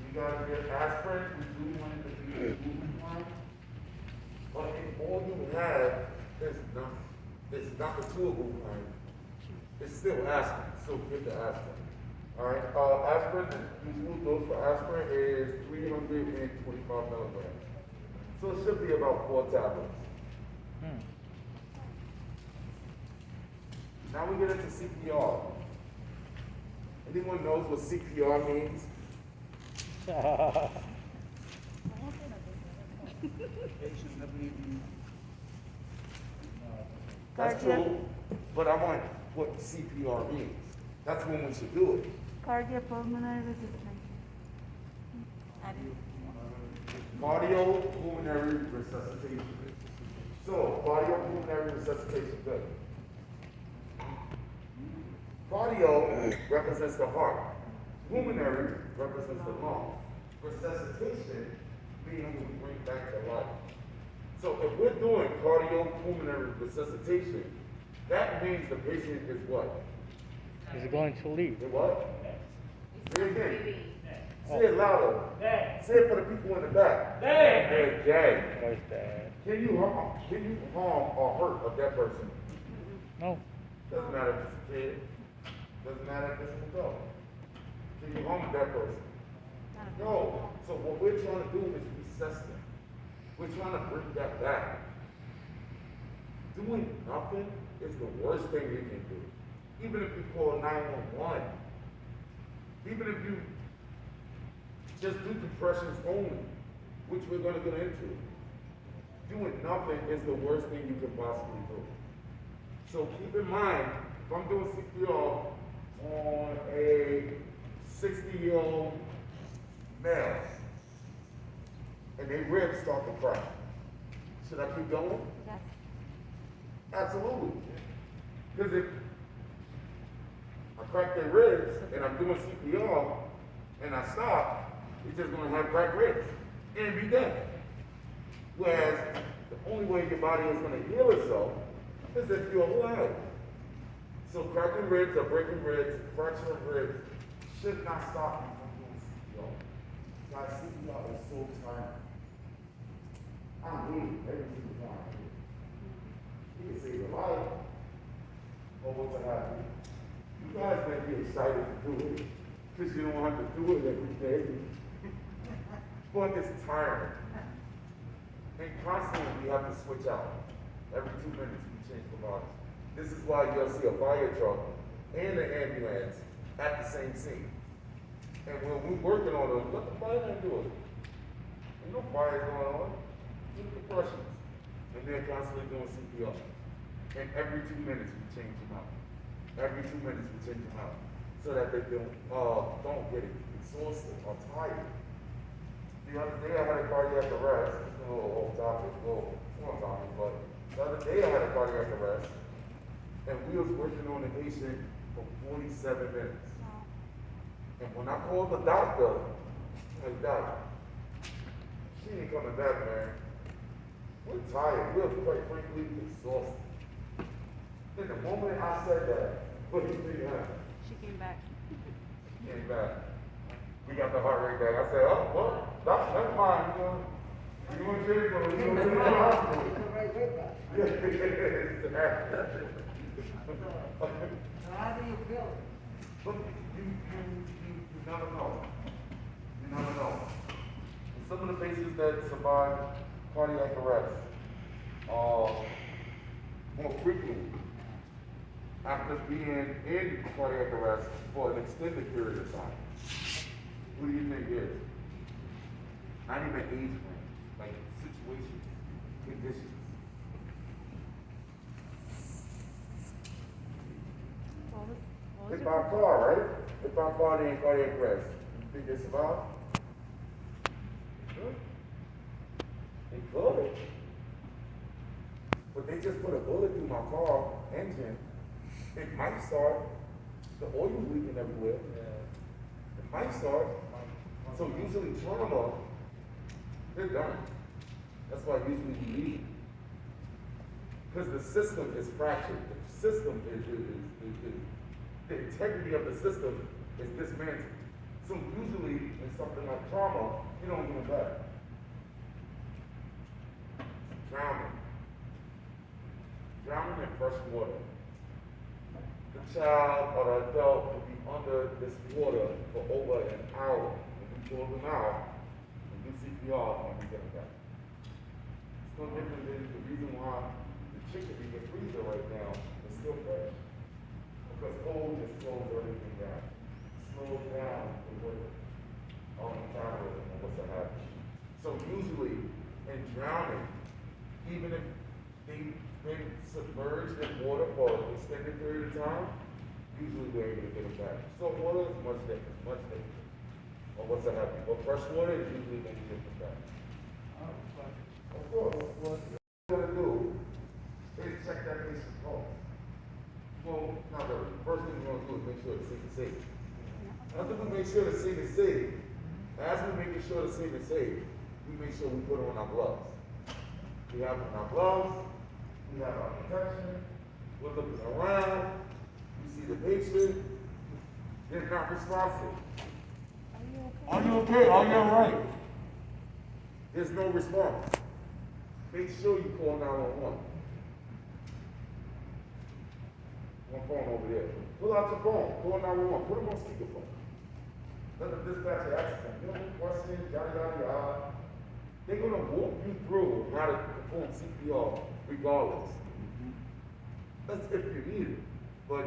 You gotta get aspirin, we do want it to be a movement line. But if all you have is not the chewable kind, it's still aspirin, so get the aspirin. Alright, aspirin, the usual dose for aspirin is 325 milligrams. So it should be about 4 tablets. Now we get into CPR. Anyone knows what CPR means? That's cool, but I want what CPR means. That's when we should do it. Cardiopulmonary resistance. Cardiopulmonary resuscitation. So, cardiopulmonary resuscitation, good. Cardio represents the heart. Pulmonary represents the lungs. Resuscitation means we bring back to life. So if we're doing cardiopulmonary resuscitation, that means the patient is what? Is going to leave. The what? Say it again. Say it louder. Say it for the people in the back. Dead. Dead. Can you harm or hurt a dead person? No. Doesn't matter if it's a kid. Doesn't matter if it's an adult. Can you harm a dead person? No. So what we're trying to do is resuscitate them. We're trying to bring that back. Doing nothing is the worst thing you can do. Even if you call 911, even if you just do compressions only, which we're going to get into, doing nothing is the worst thing you can possibly do. So keep in mind, if I'm doing CPR on a 60-year-old male, and their ribs start to crack, should I keep going? Yes. Absolutely. Because if I crack their ribs and I'm doing CPR and I stop, you're just going to have cracked ribs and be dead. Whereas the only way your body is going to heal itself is if you're alive. So cracking ribs or breaking ribs, fracturing ribs should not stop you from doing CPR. Guys, CPR is so tiring. I'm bleeding every single time. You can save your life, or what's happening. You guys may be excited to do it, because you don't have to do it every day. But it's tiring. And constantly we have to switch out. Every 2 minutes we change providers. This is why you'll see a fire truck and an ambulance at the same scene. And when we're working on them, let the fireman do it. Ain't no fires going on. Do the compressions. And they're constantly doing CPR. And every 2 minutes we change them out. Every 2 minutes we change them out. So that they don't get exhausted or tired. The other day I had a cardiac arrest. It's a little off topic, but the other day I had a cardiac arrest, and we was working on the patient for 47 minutes. And when I called the doctor, I'm like, Doc, she ain't coming back, man. We're tired. We're quite frankly exhausted. And the moment I said that, what do you think happened? She came back. She came back. We got the heart rate back. I said, oh, well, doctor, never mind. You're going to change for you going to the hospital. How do you feel? But you never know. You never know. And some of the patients that survive cardiac arrest more frequently after being in cardiac arrest for an extended period of time. Who do you think is? Not even age range, like situations, conditions. Hit by a car, right? Hit by a car, they in cardiac arrest. You think they survive? Good. They could. But they just put a bullet through my car engine. It might start. The oil's leaking everywhere. It might start. So usually trauma, they're done. That's why usually you leave. Because the system is fractured. The system is the integrity of the system is dismantled. So usually in something like trauma, you don't give them back. Drowning. Drowning in fresh water. The child or the adult will be under this water for over an hour. When we pull them out and do CPR and we get them back. It's no different than the reason why the chicken in the freezer right now is still fresh. Because cold just slows everything down. Slows down the water on the metabolism and what's happening. So usually in drowning, even if they've been submerged in water for an extended period of time, usually we're able to get them back. Salt water is much different, or what's happening. But fresh water is usually going to get them back. Of course, what you're going to do is check that patient's pulse. Well, not really. First thing we're going to do is make sure the scene is safe. After we make sure the scene is safe, as we're making sure the scene is safe, we make sure we put on our gloves. We have on our gloves, we have our protection, we're looking around, we see the patient, they're not responsive. Are you okay? Are you alright? There's no response. Make sure you call 911. One phone over there. Pull out your phone, call 911, put them on speakerphone. Let the dispatcher ask them, you know, questions, yada, yada, yada. They're going to walk you through how to perform CPR regardless. That's if you need it. But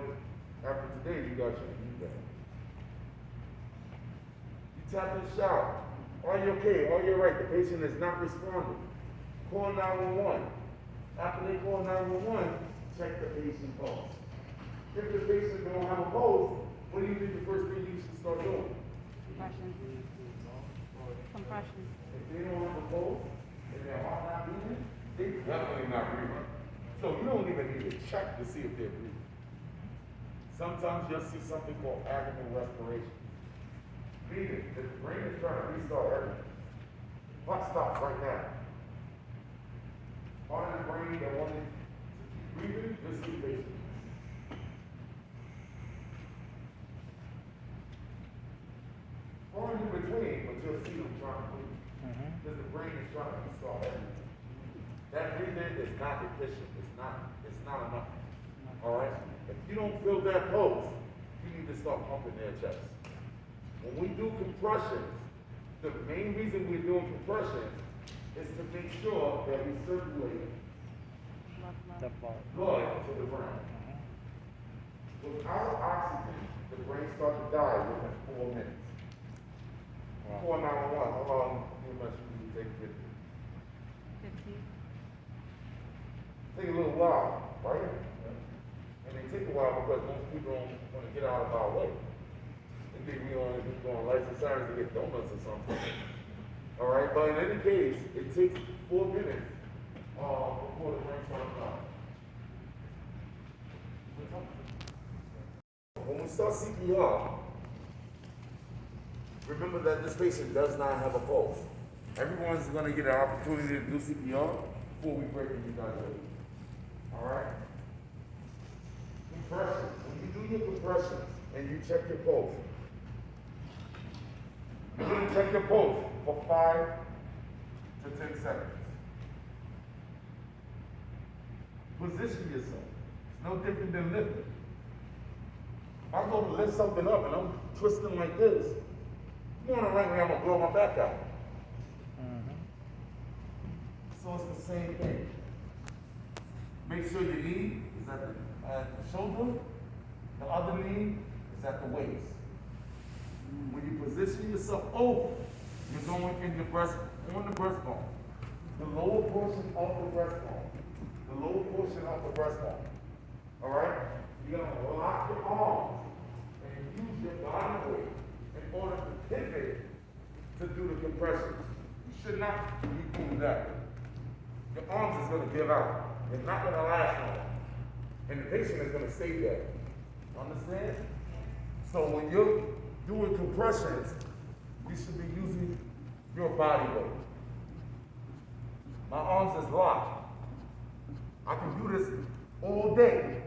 after today, you guys shouldn't need that. You tap and shout. Are you okay? Are you right? The patient is not responding. Call 911. After they call 911, check the patient pulse. If the patient don't have a pulse, what do you think the first thing you should start doing? Compression. Compression. If they don't have a pulse, and their heart not beating, they definitely not breathing. So you don't even need to check to see if they're breathing. Sometimes you'll see something called abdominal respiration. Meaning, the brain is trying to restart everything. Heart stops right now. Part of the brain that wanted to keep breathing, you'll see the patient. Or in between, but you'll see them trying to breathe. Because the brain is trying to restart everything. That breathing is not efficient. It's not enough. Alright? If you don't feel that pulse, you need to start pumping their chest. When we do compressions, the main reason we're doing compressions is to make sure that we circulate blood to the brain. Without oxygen, the brain starts to die within 4 minutes. Call 911. How long do you take to get there? 50. Take a little while, right? And they take a while because most people don't want to get out of our way. They think we only going license sirens to get donuts or something. All right, but in any case, it takes 4 minutes before the brain starts dying. When we start CPR, remember that this patient does not have a pulse. Everyone's going to get an opportunity to do CPR before we break you guys over. All right? Compression. When you do your compressions and you check your pulse, you're going to check your pulse for 5 to 10 seconds. Position yourself. It's no different than lifting. If I go to lift something up and I'm twisting like this, you want to rank me, I'm going to blow my back out. So it's the same thing. Make sure your knee is at the shoulder, the other knee is at the waist. When you position yourself over, you're going in your breast, on the breastbone. The lower portion of the breastbone. The lower portion of the breastbone. Alright? You're going to lock your arms and use your body weight in order to pivot to do the compressions. You should not be doing that. Your arms is going to give out. It's not going to last long. And the patient is going to stay there. Understand? So when you're doing compressions, you should be using your body weight. My arms is locked. I can do this all day,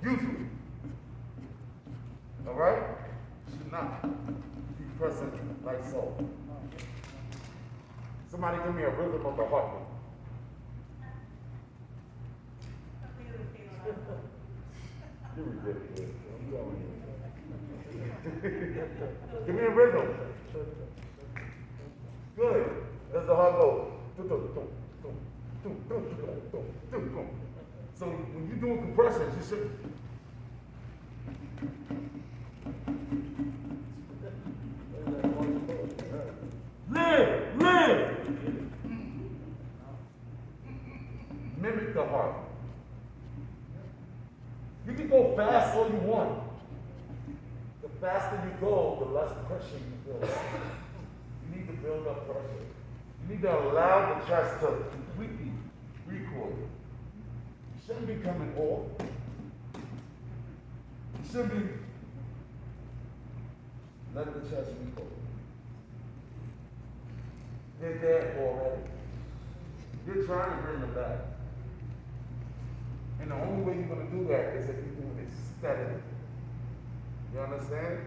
usually. All right? You should not be pressing like so. Somebody give me a rhythm of the heartbeat. You're ridiculous. Give me a rhythm. Good. That's the heart go. So when you're doing compressions, you should. Live. Mimic the heart. You can go fast all you want. The faster you go, the less pressure you build up. You need to build up pressure. You need to allow the chest to completely recoil. You shouldn't be coming off. You should be letting the chest recoil. They're there already. You're trying to bring them back. And the only way you're going to do that is if you're doing it steadily. You understand?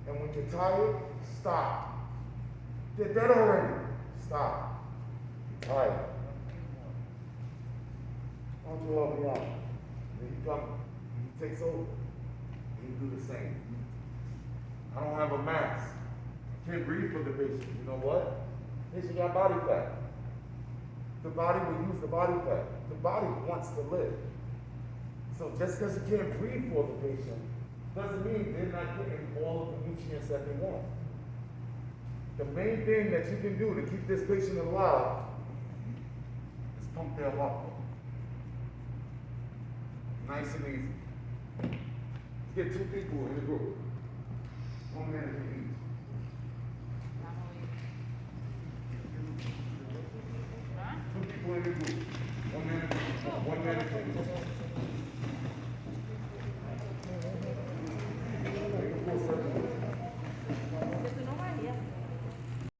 And when you're tired, stop. They're dead already. Stop. All right. Why don't you help me out? Then he comes, he takes over. You do the same. I don't have a mask. I can't breathe for the patient. You know what? Patient got body fat. The body will use the body fat. The body wants to live. So just because you can't breathe for the patient doesn't mean they're not getting all of the nutrients that they want. The main thing that you can do to keep this patient alive is pump their heart. Nice and easy. Get 2 people in the group. 1 minute each. Two people in the group. 1 minute. 1